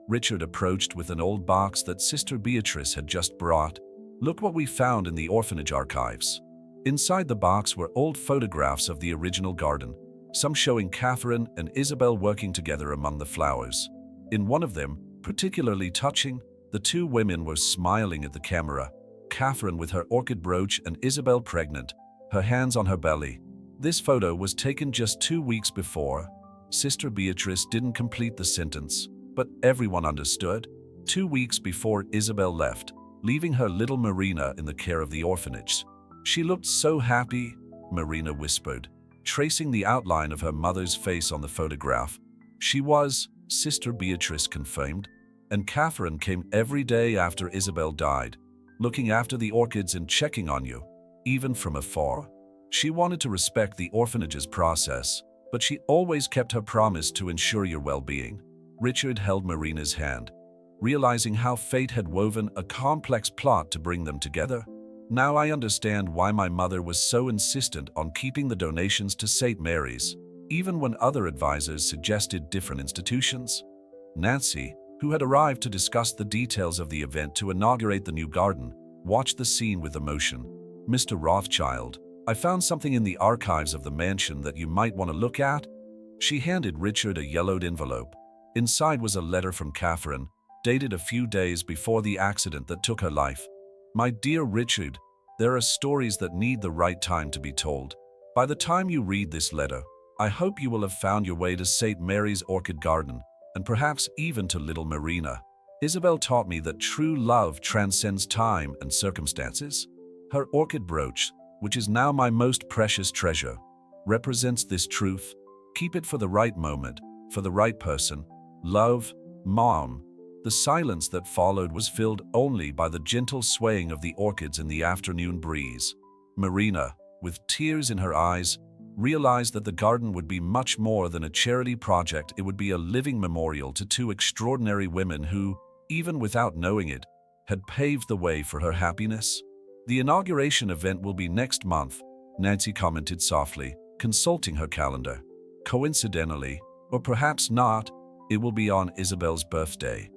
Richard approached with an old box that Sister Beatrice had just brought. Look what we found in the orphanage archives. Inside the box were old photographs of the original garden, some showing Catherine and Isabel working together among the flowers. In one of them, particularly touching, the two women were smiling at the camera, Catherine with her orchid brooch and Isabel pregnant, her hands on her belly. This photo was taken just 2 weeks before. Sister Beatrice didn't complete the sentence, but everyone understood. 2 weeks before Isabel left, leaving her little Marina in the care of the orphanage. She looked so happy, Marina whispered, tracing the outline of her mother's face on the photograph. She was, Sister Beatrice confirmed, and Catherine came every day after Isabel died, looking after the orchids and checking on you, even from afar. She wanted to respect the orphanage's process, but she always kept her promise to ensure your well-being. Richard held Marina's hand, realizing how fate had woven a complex plot to bring them together. Now I understand why my mother was so insistent on keeping the donations to St. Mary's, even when other advisors suggested different institutions. Nancy, who had arrived to discuss the details of the event to inaugurate the new garden, watched the scene with emotion. Mr. Rothschild, I found something in the archives of the mansion that you might want to look at. She handed Richard a yellowed envelope. Inside was a letter from Catherine, dated a few days before the accident that took her life. My dear Richard, there are stories that need the right time to be told. By the time you read this letter, I hope you will have found your way to St. Mary's Orchid Garden, and perhaps even to little Marina. Isabel taught me that true love transcends time and circumstances. Her orchid brooch, which is now my most precious treasure, represents this truth. Keep it for the right moment, for the right person. Love, Mom. The silence that followed was filled only by the gentle swaying of the orchids in the afternoon breeze. Marina, with tears in her eyes, realized that the garden would be much more than a charity project. It would be a living memorial to two extraordinary women who, even without knowing it, had paved the way for her happiness. The inauguration event will be next month, Nancy commented softly, consulting her calendar. Coincidentally, or perhaps not, it will be on Isabel's birthday.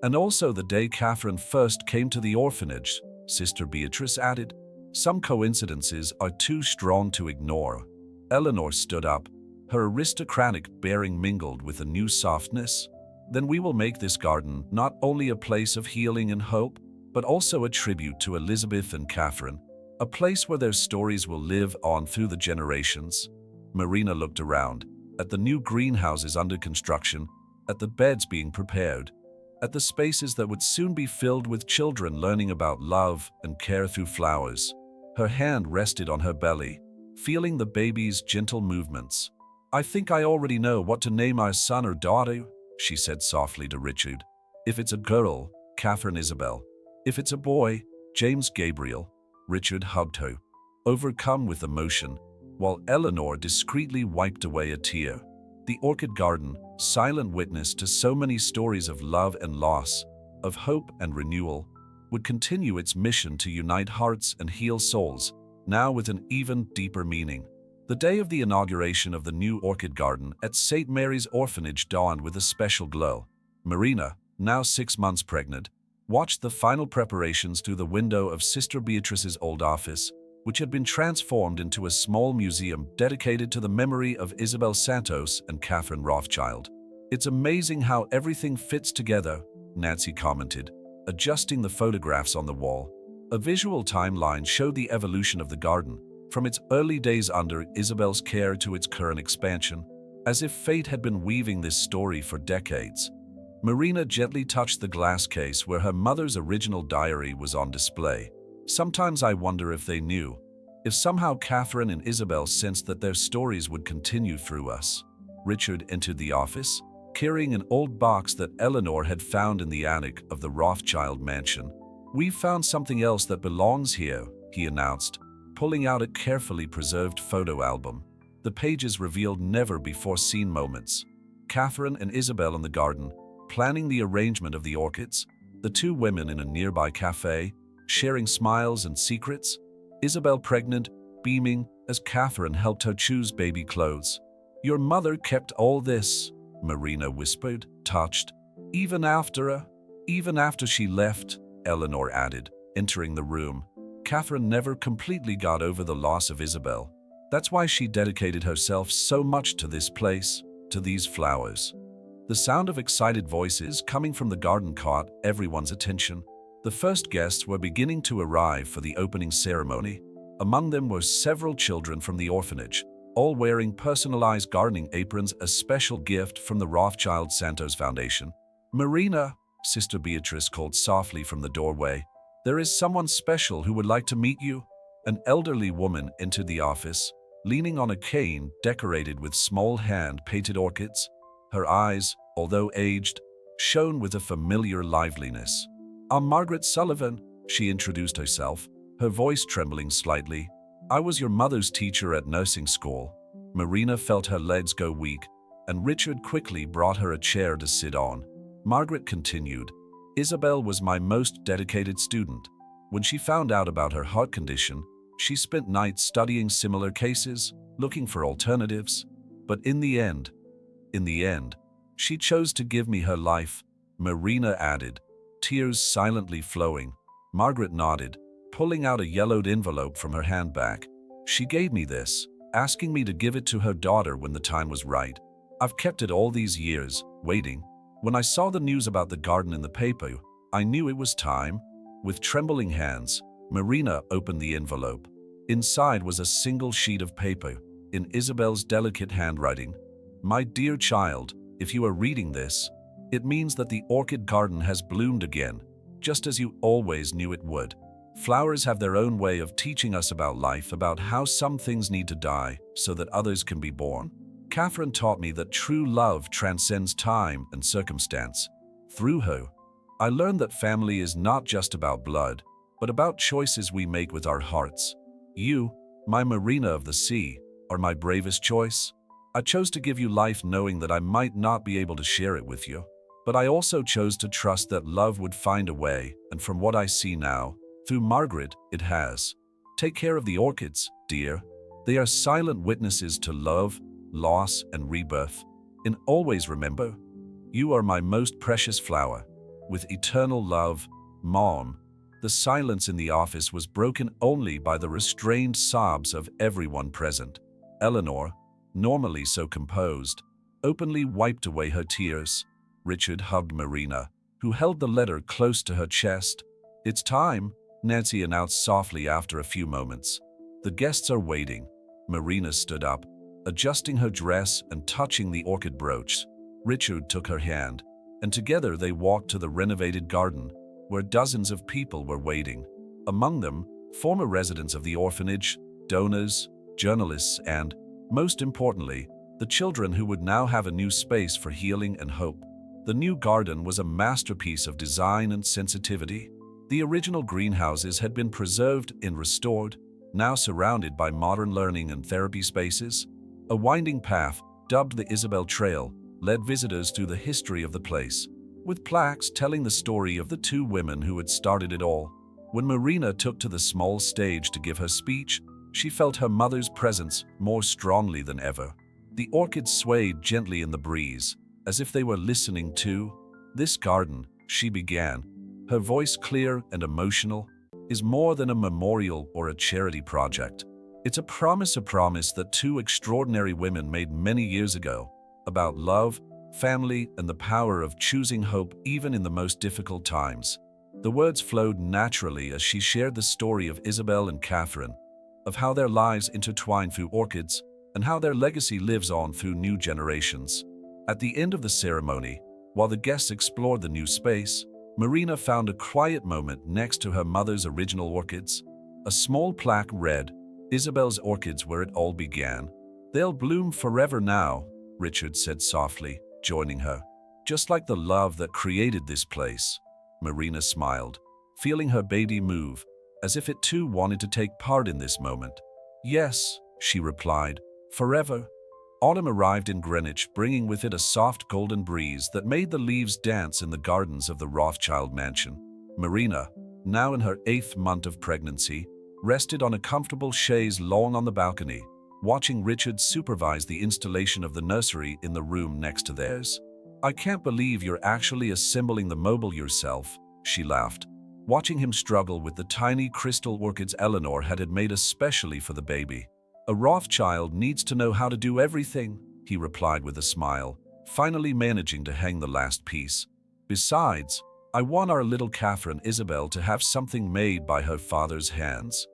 And also the day Catherine first came to the orphanage, Sister Beatrice added. Some coincidences are too strong to ignore. Eleanor stood up, her aristocratic bearing mingled with a new softness. Then we will make this garden not only a place of healing and hope, but also a tribute to Elizabeth and Catherine, a place where their stories will live on through the generations. Marina looked around, at the new greenhouses under construction, at the beds being prepared, at the spaces that would soon be filled with children learning about love and care through flowers. Her hand rested on her belly, feeling the baby's gentle movements. I think I already know what to name our son or daughter, she said softly to Richard. If it's a girl, Catherine Isabel. If it's a boy, James Gabriel. Richard hugged her, overcome with emotion, while Eleanor discreetly wiped away a tear. The orchid garden, silent witness to so many stories of love and loss, of hope and renewal, would continue its mission to unite hearts and heal souls, now with an even deeper meaning. The day of the inauguration of the new orchid garden at St. Mary's Orphanage dawned with a special glow. Marina, now 6 months pregnant, watched the final preparations through the window of Sister Beatrice's old office, which had been transformed into a small museum dedicated to the memory of Isabel Santos and Catherine Rothschild. It's amazing how everything fits together, Nancy commented, adjusting the photographs on the wall. A visual timeline showed the evolution of the garden, from its early days under Isabel's care to its current expansion, as if fate had been weaving this story for decades. Marina gently touched the glass case where her mother's original diary was on display. Sometimes I wonder if they knew, if somehow Catherine and Isabel sensed that their stories would continue through us. Richard entered the office, carrying an old box that Eleanor had found in the attic of the Rothschild mansion. "We've found something else that belongs here," he announced, pulling out a carefully preserved photo album. The pages revealed never-before-seen moments. Catherine and Isabel in the garden, planning the arrangement of the orchids, the two women in a nearby cafe, sharing smiles and secrets, Isabel pregnant, beaming as Catherine helped her choose baby clothes. "Your mother kept all this," Marina whispered, touched. Even after she left," Eleanor added, entering the room. "Catherine never completely got over the loss of Isabel. That's why she dedicated herself so much to this place, to these flowers." The sound of excited voices coming from the garden caught everyone's attention. The first guests were beginning to arrive for the opening ceremony. Among them were several children from the orphanage, all wearing personalized gardening aprons, a special gift from the Rothschild Santos Foundation. "Marina," Sister Beatrice called softly from the doorway, "there is someone special who would like to meet you." An elderly woman entered the office, leaning on a cane decorated with small hand-painted orchids. Her eyes, although aged, shone with a familiar liveliness. "I'm Margaret Sullivan," she introduced herself, her voice trembling slightly. "I was your mother's teacher at nursing school." Marina felt her legs go weak, and Richard quickly brought her a chair to sit on. Margaret continued, "Isabel was my most dedicated student. When she found out about her heart condition, she spent nights studying similar cases, looking for alternatives. But in the end, she chose to give me her life," Marina added, tears silently flowing. Margaret nodded, pulling out a yellowed envelope from her handbag. "She gave me this, asking me to give it to her daughter when the time was right. I've kept it all these years, waiting. When I saw the news about the garden in the paper, I knew it was time." With trembling hands, Marina opened the envelope. Inside was a single sheet of paper, in Isabel's delicate handwriting. My dear child, if you are reading this, it means that the orchid garden has bloomed again, just as you always knew it would. Flowers have their own way of teaching us about life, about how some things need to die so that others can be born. Catherine taught me that true love transcends time and circumstance. Through her, I learned that family is not just about blood, but about choices we make with our hearts. You, my Marina of the sea, are my bravest choice. I chose to give you life knowing that I might not be able to share it with you. But I also chose to trust that love would find a way, and from what I see now, through Margaret, it has. Take care of the orchids, dear. They are silent witnesses to love, loss, and rebirth. And always remember, you are my most precious flower. With eternal love, Mom. The silence in the office was broken only by the restrained sobs of everyone present. Eleanor, normally so composed, openly wiped away her tears. Richard hugged Marina, who held the letter close to her chest. It's time, Nancy announced softly after a few moments. The guests are waiting. Marina stood up, adjusting her dress and touching the orchid brooch. Richard took her hand, and together they walked to the renovated garden, where dozens of people were waiting. Among them, former residents of the orphanage, donors, journalists, and, most importantly, the children who would now have a new space for healing and hope. The new garden was a masterpiece of design and sensitivity. The original greenhouses had been preserved and restored, now surrounded by modern learning and therapy spaces. A winding path, dubbed the Isabel Trail, led visitors through the history of the place, with plaques telling the story of the two women who had started it all. When Marina took to the small stage to give her speech, she felt her mother's presence more strongly than ever. The orchids swayed gently in the breeze, as if they were listening too. This garden, she began, her voice clear and emotional, is more than a memorial or a charity project. It's a promise that two extraordinary women made many years ago, about love, family, and the power of choosing hope even in the most difficult times. The words flowed naturally as she shared the story of Isabel and Catherine, of how their lives intertwine through orchids, and how their legacy lives on through new generations. At the end of the ceremony, while the guests explored the new space, Marina found a quiet moment next to her mother's original orchids. A small plaque read, "Isabel's orchids where it all began. They'll bloom forever now," Richard said softly, joining her. "Just like the love that created this place." Marina smiled, feeling her baby move, as if it too wanted to take part in this moment. "Yes," she replied, "forever." Autumn arrived in Greenwich, bringing with it a soft golden breeze that made the leaves dance in the gardens of the Rothschild mansion. Marina, now in her 8th month of pregnancy, rested on a comfortable chaise longue on the balcony, watching Richard supervise the installation of the nursery in the room next to theirs. "I can't believe you're actually assembling the mobile yourself," she laughed, watching him struggle with the tiny crystal orchids Eleanor had made especially for the baby. "A Rothschild needs to know how to do everything," he replied with a smile, finally managing to hang the last piece. "Besides, I want our little Catherine Isabel to have something made by her father's hands."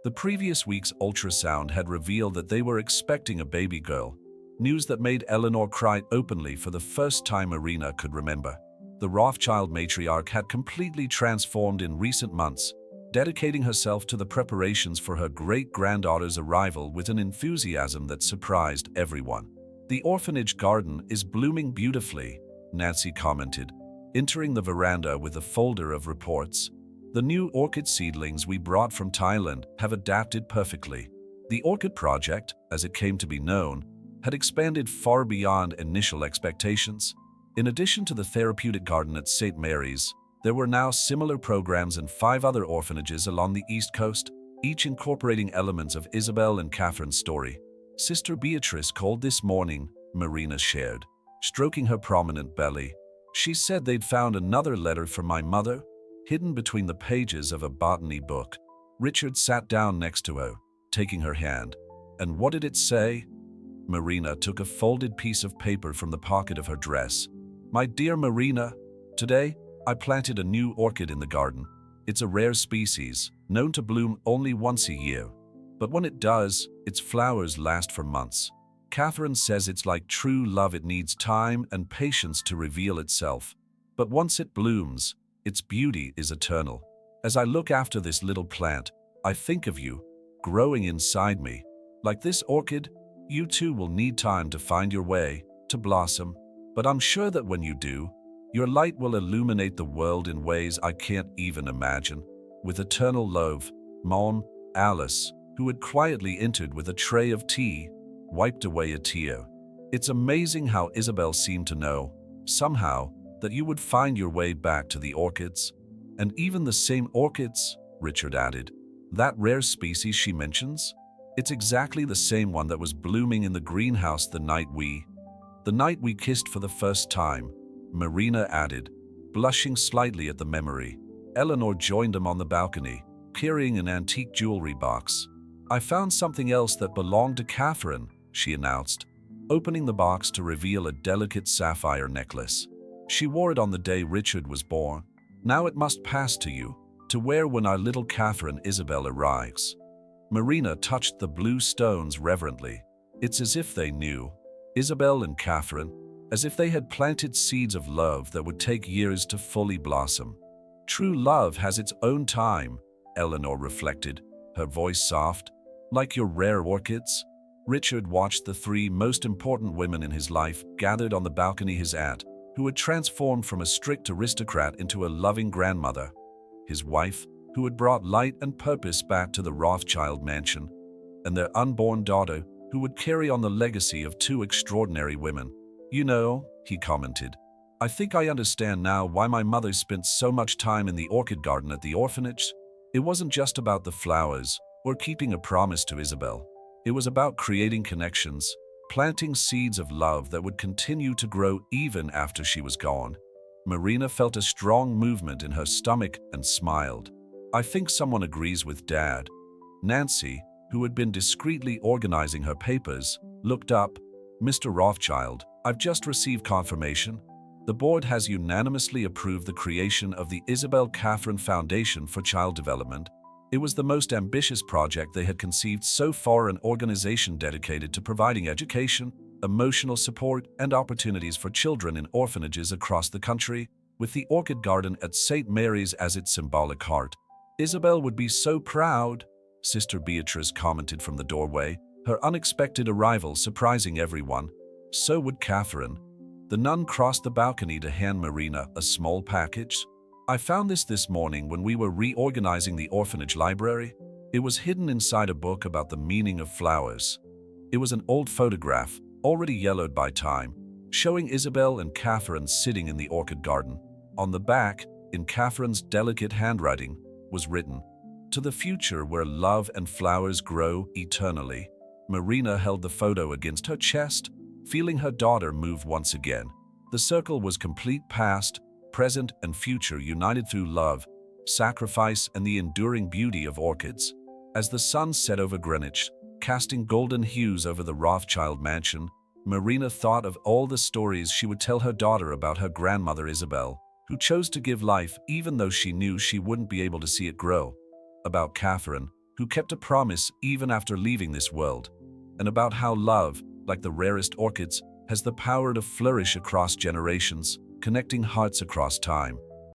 The previous week's ultrasound had revealed that they were expecting a baby girl, news that made Eleanor cry openly for the first time Marina could remember. The Rothschild matriarch had completely transformed in recent months, dedicating herself to the preparations for her great-granddaughter's arrival with an enthusiasm that surprised everyone. "The orphanage garden is blooming beautifully," Nancy commented, entering the veranda with a folder of reports. "The new orchid seedlings we brought from Thailand have adapted perfectly." The orchid project, as it came to be known, had expanded far beyond initial expectations. In addition to the therapeutic garden at St. Mary's, there were now similar programs in 5 other orphanages along the East Coast, each incorporating elements of Isabel and Catherine's story. "Sister Beatrice called this morning," Marina shared, stroking her prominent belly. "She said they'd found another letter from my mother, hidden between the pages of a botany book." Richard sat down next to her, taking her hand. "And what did it say?" Marina took a folded piece of paper from the pocket of her dress. "My dear Marina, today, I planted a new orchid in the garden. It's a rare species, known to bloom only once a year. But when it does, its flowers last for months. Catherine says it's like true love, it needs time and patience to reveal itself. But once it blooms, its beauty is eternal. As I look after this little plant, I think of you, growing inside me. Like this orchid, you too will need time to find your way, to blossom. But I'm sure that when you do, your light will illuminate the world in ways I can't even imagine. With eternal love, Mon, Alice, who had quietly entered with a tray of tea, wiped away a tear. It's amazing how Isabel seemed to know, somehow, that you would find your way back to the orchids. And even the same orchids, Richard added. That rare species she mentions? It's exactly the same one that was blooming in the greenhouse the night we kissed for the first time, Marina added, blushing slightly at the memory. Eleanor joined them on the balcony, carrying an antique jewelry box. I found something else that belonged to Catherine, she announced, opening the box to reveal a delicate sapphire necklace. She wore it on the day Richard was born. Now it must pass to you, to wear when our little Catherine Isabel arrives. Marina touched the blue stones reverently. It's as if they knew, Isabel and Catherine, as if they had planted seeds of love that would take years to fully blossom. True love has its own time, Eleanor reflected, her voice soft. Like your rare orchids? Richard watched the three most important women in his life gathered on the balcony: his aunt, who had transformed from a strict aristocrat into a loving grandmother; his wife, who had brought light and purpose back to the Rothschild mansion; and their unborn daughter, who would carry on the legacy of two extraordinary women. You know, he commented, I think I understand now why my mother spent so much time in the orchid garden at the orphanage. It wasn't just about the flowers or keeping a promise to Isabel. It was about creating connections, planting seeds of love that would continue to grow even after she was gone. Marina felt a strong movement in her stomach and smiled. I think someone agrees with Dad. Nancy, who had been discreetly organizing her papers, looked up. Mr. Rothschild, I've just received confirmation. The board has unanimously approved the creation of the Isabel Catherine Foundation for Child Development. It was the most ambitious project they had conceived so far, an organization dedicated to providing education, emotional support, and opportunities for children in orphanages across the country, with the Orchid Garden at St. Mary's as its symbolic heart. Isabel would be so proud, Sister Beatrice commented from the doorway, her unexpected arrival surprising everyone. So would Catherine. The nun crossed the balcony to hand Marina a small package. I found this morning when we were reorganizing the orphanage library. It was hidden inside a book about the meaning of flowers. It was an old photograph, already yellowed by time, showing Isabel and Catherine sitting in the orchid garden. On the back, in Catherine's delicate handwriting, was written, "To the future where love and flowers grow eternally." Marina held the photo against her chest, feeling her daughter move once again. The circle was complete: past, present, and future united through love, sacrifice, and the enduring beauty of orchids. As the sun set over Greenwich, casting golden hues over the Rothschild mansion, Marina thought of all the stories she would tell her daughter about her grandmother Isabel, who chose to give life even though she knew she wouldn't be able to see it grow. About Catherine, who kept a promise even after leaving this world. And about how love, like the rarest orchids, has the power to flourish across generations, connecting hearts across time.